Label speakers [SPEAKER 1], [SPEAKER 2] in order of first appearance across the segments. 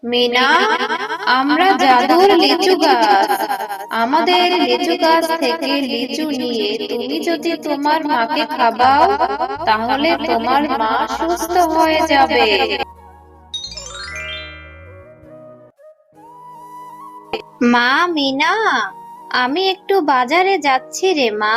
[SPEAKER 1] মিনা, আমরা জাদুর লিচু গাছ। আমাদের লিচু গাছ থেকে লিচু নিয়ে তুমি যদি তোমার মাকে খাওয়াও, তাহলে তোমার মা সুস্থ হয়ে যাবে। মা, মিনা, আমি একটু বাজারে যাচ্ছি রে মা।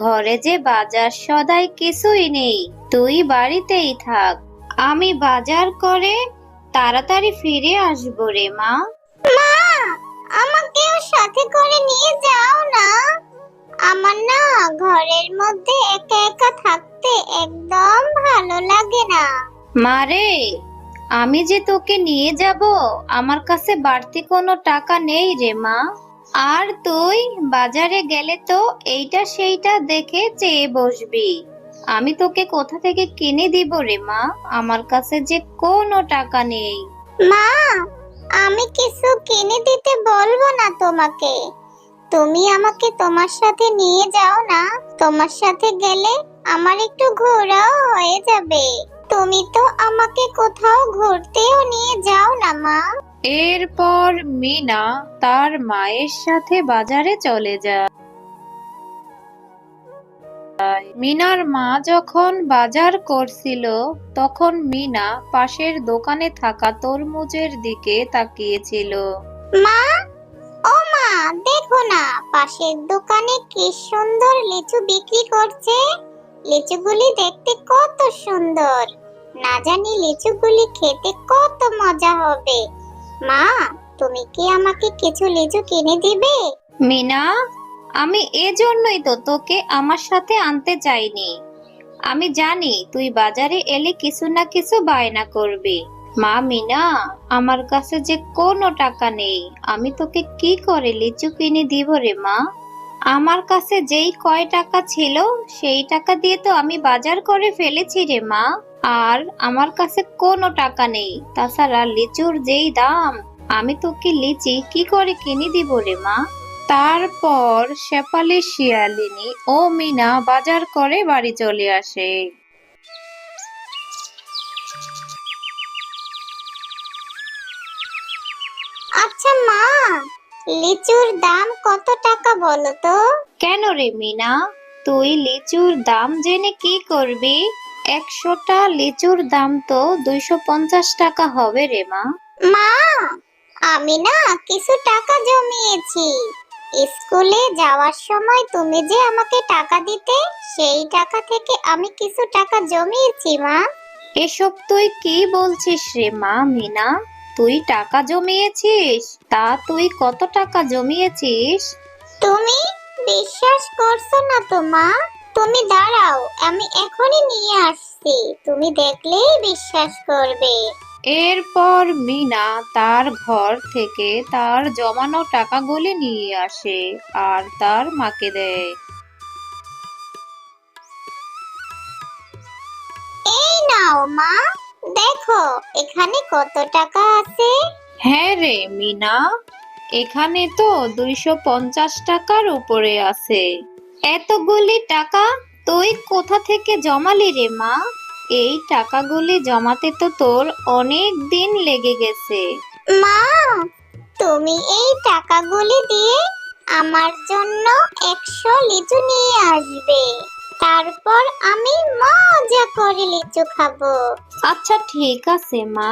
[SPEAKER 1] ঘরে যে বাজার সদাই কিছুই নেই, তুই বাড়িতেই থাক। আমি বাজার করে তাড়াতাড়ি ফিরে আসবো রে মা।
[SPEAKER 2] মা, আমাকেও সাথে করে নিয়ে যাও না। আমার না ঘরের মধ্যে একা একা থাকতে একদম ভালো লাগে না।
[SPEAKER 1] মারে, আমি যে তোকে নিয়ে যাব, আমার কাছে বাড়তি কোনো টাকা নেই রে মা। আর তুই বাজারে গেলে তো এইটা সেইটা দেখে চেয়ে বসবি। আমি তোকে কোথা থেকে কিনে দিব রে মা, আমার কাছে যে কোনো টাকা নেই।
[SPEAKER 2] মা, আমি কিছু কিনে দিতে বলবো না তোমাকে। তুমি আমাকে তোমার সাথে নিয়ে যাও না। তোমার সাথে গেলে আমার একটু ঘোরাও হয়ে যাবে। তুমি তো আমাকে কোথাও ঘুরতেও নিয়ে যাও না মা।
[SPEAKER 1] এরপর মিনা তার মায়ের সাথে বাজারে চলে যায়। মিনার মা যখন বাজার করছিল, তখন মিনা পাশের দোকানে থাকা তরমুজের দিকে তাকিয়েছিল।
[SPEAKER 2] মা, ও মা, দেখো না পাশের দোকানে কি সুন্দর লিচু বিক্রি করছে। লিচুগুলি দেখতে কত সুন্দর। না জানি লিচুগুলি খেতে কত মজা হবে। মা, তুমি কি আমাকে কিছু লিচু কিনে দিবে?
[SPEAKER 1] মিনা, আমি এজন্যই তো তোকে আমার সাথে আনতে চাইনি। আমি জানি তুই বাজারে এলে কিছু না কিছু বায়না করবি। মা মিনা, আমার কাছে যে কোনো টাকা নেই, আমি তোকে কি করে লিচু কিনে দিব রে মা। আমার কাছে যেই কয় টাকা ছিল, সেই টাকা দিয়ে তো আমি বাজার করে ফেলেছি রে মা। আর আমার কাছে কোনো টাকা নেই। তাছাড়া লিচুর যেই দাম, আমি তোকে লিচি কি করে কিনে দিব রে মা। তারপর শেফালি, শিয়ালিনী ও মিনা বাজার করে বাড়ি চলে আসে।
[SPEAKER 2] আচ্ছা মা, লিচুর দাম কত টাকা বলো তো?
[SPEAKER 1] কেন রে মিনা, তুই লিচুর দাম জেনে কি করবি? 100টা লিচুর দাম তো 250 টাকা হবে রে মা।
[SPEAKER 2] মা, আমি না কিছু টাকা জমিয়েছি। স্কুলে যাওয়ার সময় তুমি যে আমাকে টাকা দিতে, সেই টাকা থেকে আমি কিছু টাকা জমিয়েছি মা।
[SPEAKER 1] এসব তুই কি বলছিস রে মা মিনা? তুই টাকা জমিয়েছিস? তা তুই কত টাকা জমিয়েছিস?
[SPEAKER 2] তুমি বিশ্বাস করছো না তো মা? তুমি দাঁড়াও, আমি এখনই নিয়ে আসছি, তুমি দেখলেই বিশ্বাস করবে।
[SPEAKER 1] এরপর মিনা তার ঘর থেকে তার জমানো টাকাগুলি নিয়ে আসে আর তার মাকে দেয়।
[SPEAKER 2] এই নাও মা, দেখো এখানে কত টাকা আছে।
[SPEAKER 1] হ্যাঁ রে মিনা, এখানে তো 250 টাকার উপরে আছে। এতগুলি টাকা তুই কোথা থেকে জমালি রে মা? এই টাকাগুলি জমাতে তো তোর অনেক দিন লেগে গেছে।
[SPEAKER 2] মা, তুমি এই টাকাগুলি দিয়ে আমার জন্য 100 লিচু নিয়ে আসবে। তারপর আমি মজা করে লিচু খাবো।
[SPEAKER 1] আচ্ছা ঠিক আছে মা,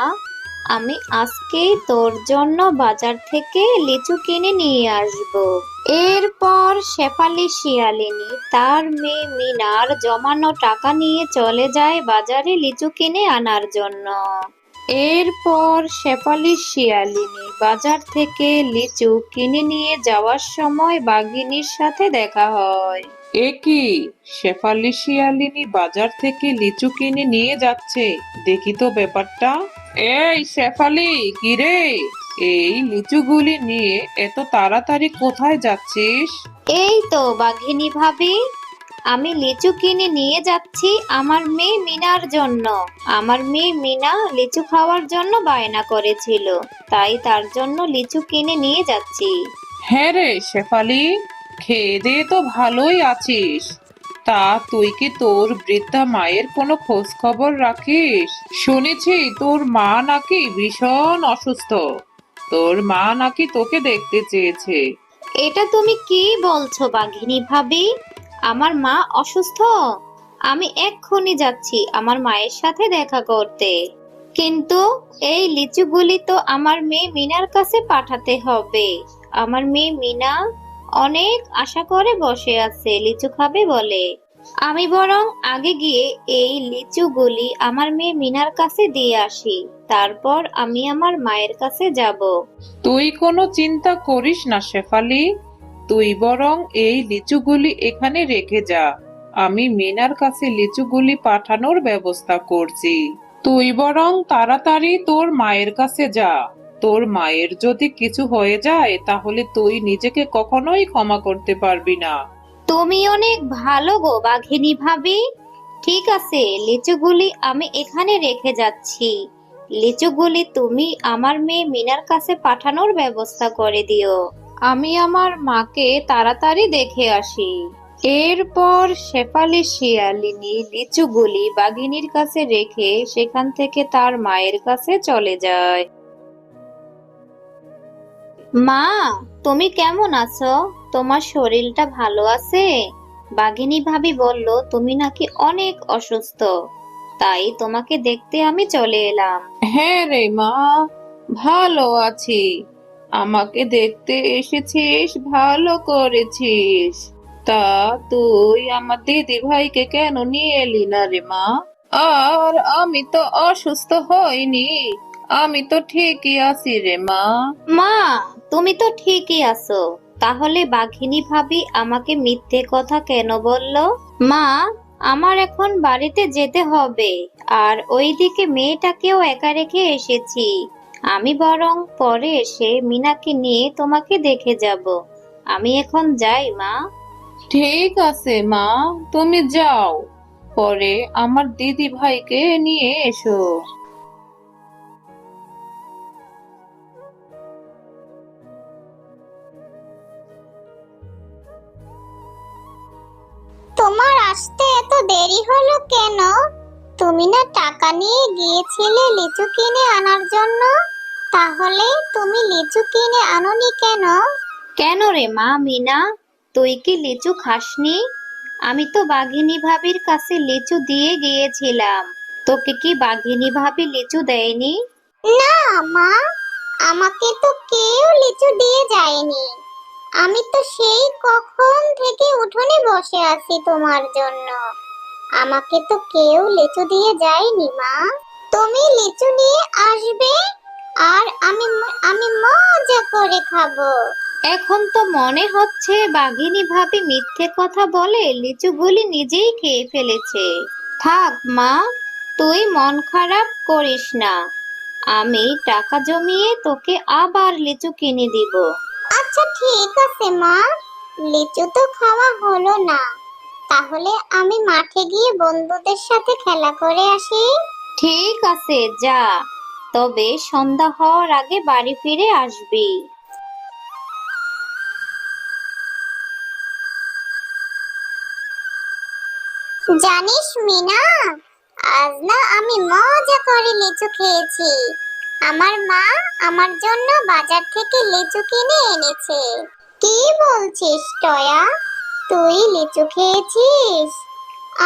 [SPEAKER 1] আমি আজকেই তোর জন্য বাজার থেকে লিচু কিনে নিয়ে আসব। এরপর শেফালি, শিয়ালিনী তার মেয়ে মিনার জমানো টাকা নিয়ে চলে যায় বাজারে লিচু কিনে আনার জন্য। এরপর শেফালি, শিয়ালিনী বাজার থেকে লিচু কিনে নিয়ে যাওয়ার সময় বাঘিনীর সাথে দেখা হয়।
[SPEAKER 3] এ কি, শেফালি শিয়ালিনী বাজার থেকে লিচু কিনে নিয়ে যাচ্ছে? দেখি তো ব্যাপারটা। এই শেফালি, কি রে? এই লিচুগুলি নিয়ে এত তাড়াতাড়ি কোথায় যাচ্ছিস?
[SPEAKER 1] এই তো বাঘিনী ভাবি, আমি লিচু কিনে নিয়ে যাচ্ছি আমার মেয়ে মিনার জন্য। আমার মেয়ে মিনা লিচু খাওয়ার জন্য বায়না করেছিল, তাই তার জন্য লিচু কিনে নিয়ে যাচ্ছি।
[SPEAKER 3] হ্যাঁ রে শেফালি, খেয়ে দিয়ে তো ভালোই আছিস। তা তুই কি তোর বৃদ্ধা মায়ের কোনো খোঁজ খবর রাখিস? শুনেছি তোর মা নাকি ভীষণ অসুস্থ। তোর মা নাকি তোকে দেখতে চেয়েছে।
[SPEAKER 1] এটা তুমি কি বলছো বাঘিনী ভাবি? আমার মা অসুস্থ? আমি এক্ষুনি যাচ্ছি আমার মায়ের সাথে দেখা করতে। কিন্তু এই লিচুগুলি তো আমার মেয়ে মিনার কাছে পাঠাতে হবে। আমার মেয়ে মিনা অনেক আশা করে বসে আছে লিচু খাবে বলে। আমি বরং আগে গিয়ে এই লিচুগুলি আমার মেয়ে মিনার কাছে দিয়ে আসি, তারপর আমি আমার মায়ের কাছে যাব।
[SPEAKER 3] তুই কোনো চিন্তা করিস না শেফালি, তুই বরং এই লিচুগুলি এখানে রেখে যা। আমি মিনার কাছে লিচুগুলি পাঠানোর ব্যবস্থা করছি। তুই বরং তাড়াতাড়ি তোর মায়ের কাছে যা। তোর মায়ের যদি কিছু হয়ে যায় তাহলে তুই নিজেকে কখনোই ক্ষমা করতে পারবি না।
[SPEAKER 1] তুমি অনেক ভালো গো বাঘিনী ভাবি। ঠিক আছে, লিচুগুলি আমি এখানে রেখে যাচ্ছি। লিচুগুলি তুমি আমার মেয়ে মিনার কাছে পাঠানোর ব্যবস্থা করে দিও। আমি আমার মাকে তাড়াতাড়ি দেখে আসি। এরপর শেফালি শিয়ালিনী লিচুগুলি বাঘিনীর কাছে রেখে সেখান থেকে তার মায়ের কাছে চলে যায়। মা, তুমি কেমন আছো? তোমার শরীরটা ভালো আছে? বাঘিনী ভাবি বলল তুমি নাকি অনেক অসুস্থ, তাই তোমাকে দেখতে আমি চলে এলাম।
[SPEAKER 3] হ্যাঁ রে মা, ভালো আছি। আমাকে দেখতে এসেছিস, ভালো করেছিস। তা তুই আমার দিদি ভাইকে কেন নিয়ে এলি না রে মা? আর আমি তো অসুস্থ হইনি, আমি তো ঠিকই আছি রে মা।
[SPEAKER 1] মা, তুমি তো ঠিকই আছো, তাহলে বাঘিনী ভাবি আমাকে মিথ্যে কথা কেন বললো? মা, আমার এখন বাড়িতে যেতে হবে, আর ওইদিকে মেয়েটাকেও একা রেখে এসেছি। আমি বরং পরে এসে মিনাকে নিয়ে তোমাকে দেখে যাব। আমি এখন যাই মা।
[SPEAKER 3] ঠিক আছে মা, তুমি যাও, পরে আমার দিদি ভাইকে নিয়ে এসো।
[SPEAKER 2] তোমার আসতে এত দেরি হলো কেন? তুমি না টাকা নিয়ে গিয়েছিলে লিচু কিনে আনার জন্য? তাহলে তুমি লিচু কিনে আনোনি কেন?
[SPEAKER 1] কেন রে মা মিনা, তুই কি লিচু খাসনি? আমি তো বাঘিনী ভাবির কাছে লিচু দিয়ে গিয়েছিলাম। তোকে কি বাঘিনী ভাবি লিচু দেয়নি?
[SPEAKER 2] না মা, আমাকে তো কেউ লিচু দিয়ে যায়নি। আমি তো সেই কখন থেকে উঠোনে বসে আছি তোমার জন্য। আমাকে তো কেউ লিচু দিয়ে যায়নি মা। তুমি লিচু নিয়ে আসবে আর আমি মজা করে খাবো।
[SPEAKER 1] এখন তো মনে হচ্ছে বাঘিনী ভাবি মিথ্যে কথা বলে লিচুগুলি নিজেই খেয়ে ফেলেছে। থাক মা, তুই মন খারাপ করিস না। আমি টাকা জমিয়ে তোকে আবার লিচু কিনে দিব।
[SPEAKER 2] আচ্ছা ঠিক আছে মা, লিচু তো খাওয়া হলো না, তাহলে আমি মাঠে গিয়ে বন্ধুদের সাথে খেলা করে আসি।
[SPEAKER 1] ঠিক আছে, যা। তবে সন্ধ্যা হওয়ার আগে বাড়ি ফিরে আসবি।
[SPEAKER 2] জানিস মিনা, আজ না আমি মজা করে লিচু খেয়েছি। আমার মা আমার জন্য বাজার থেকে লিচু কিনে এনেছে। কি বলছিস টয়া, তুই লিচু খেয়েছিস?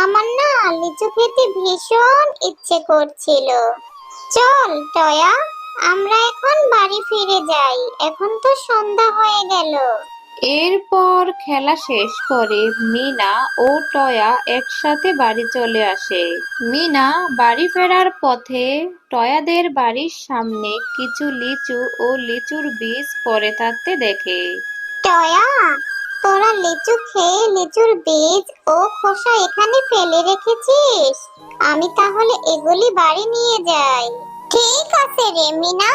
[SPEAKER 2] আমার না লিচু খেতে ভীষণ ইচ্ছে করছিল। চল টয়া, আমরা এখন বাড়ি ফিরে যাই, এখন তো সন্ধ্যা হয়ে গেল।
[SPEAKER 1] এরপর খেলা শেষ করে মিনা ও টয়া একসাথে বাড়ি চলে আসে। মিনা বাড়ি ফেরার পথে টয়াদের বাড়ির সামনে কিছু লিচু ও লিচুর বীজ পড়ে থাকতে দেখে।
[SPEAKER 2] টয়া, তোরা লিচু খেয়ে লিচুর বীজ ও খোসা এখানে ফেলে রেখেছিস? আমি তাহলে এগুলি বাড়ি নিয়ে যাই। ঠিক আছে রে মিনা,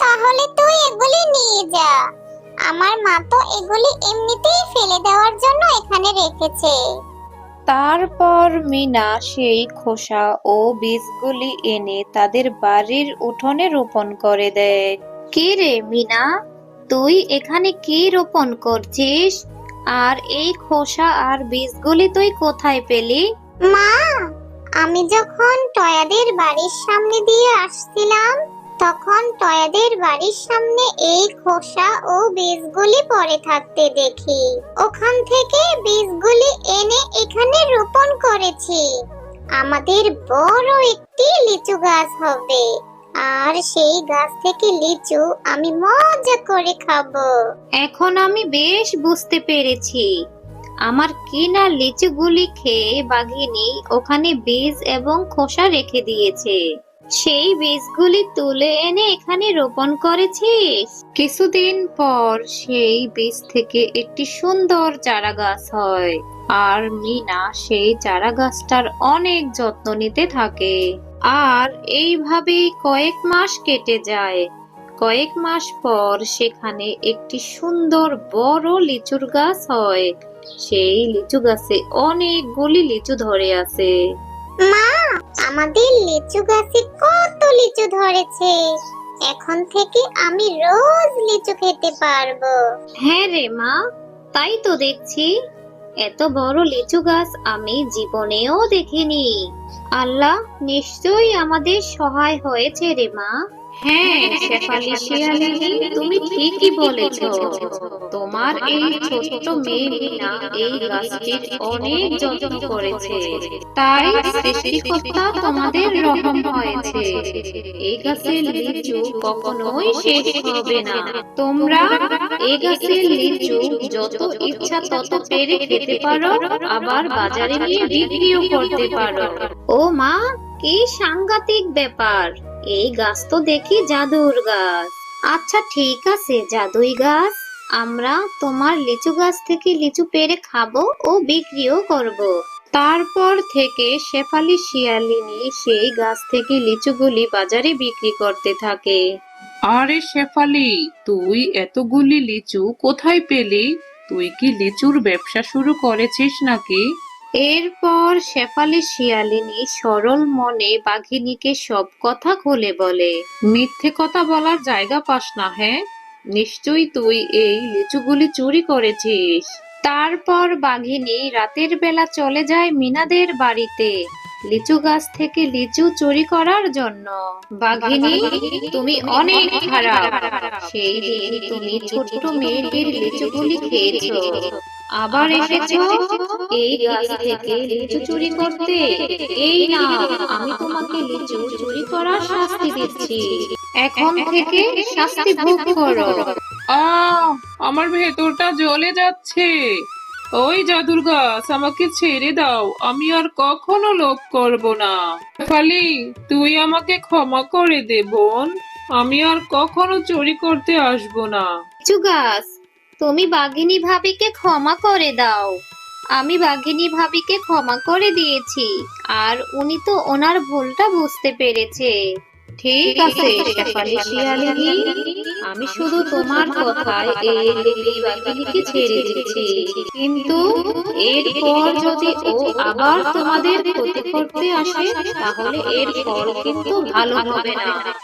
[SPEAKER 2] তাহলে তুই এগুলি নিয়ে যা। আমার মা তো এগুলি এমনিতেই ফেলে দেওয়ার জন্য এখানে রেখেছে।
[SPEAKER 1] তারপর মিনা সেই খোসা ও বীজগুলি এনে তাদের বাড়ির উঠোনে রোপণ করে দেয়। কি রে মিনা, তুই এখানে কি রোপণ করছিস? আর এই খোসা আর বীজগুলি তুই কোথায় পেলি?
[SPEAKER 2] মা, আমি যখন টয়াদের বাড়ির সামনে দিয়ে আসছিলাম তখন টয়াদের বাড়ির সামনে এই খোসা ও বীজগুলি পড়ে থাকতে দেখি। ওখান থেকে বীজগুলি এনে এখানে রোপণ করেছি। আমাদের বড় একটি লিচু গাছ হবে, আর সেই গাছ থেকে লিচু আমি মজা করে খাবো।
[SPEAKER 1] এখন আমি বেশ বুঝতে পেরেছি। আমার কিনা লিচুগুলি খেয়ে বাঘিনী ওখানে বীজ এবং খোসা রেখে দিয়েছে। সেই বীজগুলি তুলে এনে এখানে রোপণ করেছিস। কিছুদিন পর সেই বীজ থেকে একটি সুন্দর চারা গাছ হয়, আর মিনা সেই চারা গাছটার অনেক যত্ন নিতে থাকে। আর এইভাবেই কয়েক মাস কেটে যায়। কয়েক মাস পর সেখানে একটি সুন্দর বড় লিচুর গাছ হয়। সেই লিচু গাছে অনেকগুলি লিচু ধরে আছে।
[SPEAKER 2] মা, আমাদের লিচু গাছে কত লিচু ধরেছে! এখন থেকে আমি রোজ লিচু খেতে পারবো।
[SPEAKER 1] হ্যাঁ রে মা, তাই তো দেখছি। এত বড় লিচু গাছ আমি জীবনেও দেখিনি। আল্লাহ নিশ্চয়ই আমাদের সহায় হয়েছে রে মা। হ্যাঁ শেফালি শিয়ালিনী, তুমি ঠিকই বলেছ। তোমার এই ছোট্ট মেয়ে মিনা এই গাছটির অনেক যত্ন করেছে, তাই সৃষ্টিকর্তা তোমাদের রহম হয়েছে। এই গাছের লিচু কখনোই শেষ হবে না। তোমরা এই গাছের লিচু যত ইচ্ছা তত পেরে খেতে পারো, আবার বাজারে নিয়ে বিক্রিও করতে পারো। ও মা, কি সাংঘাতিক ব্যাপার! এই গাছ তো দেখি জাদুর গাছ। আচ্ছা ঠিক আছে জাদুই গাছ, আমরা তোমার লিচু গাছ থেকে লিচু পেড়ে খাবো ও বিক্রিও করব। তারপর থেকে শেফালি শিয়ালিনী সেই গাছ থেকে লিচুগুলি বাজারে বিক্রি করতে থাকে।
[SPEAKER 3] আরে শেফালি, তুই এতগুলি লিচু কোথায় পেলি? তুই কি লিচুর ব্যবসা শুরু করেছিস নাকি?
[SPEAKER 1] এরপর শেফালি শিয়ালিনী সরল মনে বাঘিনীকে সব কথা খুলে বলে।
[SPEAKER 3] মিথ্যে কথা বলার জায়গা পাস না, হ্যাঁ? নিশ্চয়ই তুই এই লিচুগুলি চুরি করেছিস।
[SPEAKER 1] তারপর বাঘিনী রাতের বেলা চলে যায় মিনাদের বাড়িতে লিচু গাছ থেকে লিচু চুরি করার জন্য। বাঘিনী, তুমি অনেক খারাপ। সেই দিন তুমি ছোট্ট মেয়েটির লিচুগুলি খেয়েছো, আবার এসেছো এই গাছ থেকে লিচু চুরি করতে। এই নাও, আমি তোমাকে লিচু চুরি করার শাস্তি দিচ্ছি। এখন থেকে শাস্তি ভোগ করো।
[SPEAKER 3] আমার ভেতরটা জ্বলে যাচ্ছে। ওই জাদুর গাছ, আমাকে ছেড়ে দাও। আমি আর কখনো লোভ করব না। শেফালি, তুই আমাকে ক্ষমা করে দে বোন। আমি আর কখনো চুরি করতে আসবো না।
[SPEAKER 1] লিচু গাছ, তুমি বাঘিনী ভাবিকে ক্ষমা করে দাও। আমি বাঘিনী ভাবিকে ক্ষমা করে দিয়েছি, আর উনি তো ওনার ভুলটা বুঝতে পেরেছে। ঠিক আছে শেফালি শিয়ালিনী, আমি শুধু তোমার কথায় এই লিলি বাঘিনীকে ছেড়ে দিচ্ছি, কিন্তু এরপর যদি ও আবার তোমাদের ক্ষতি করতে আসে তাহলে এর ফল কিন্তু ভালো হবে না।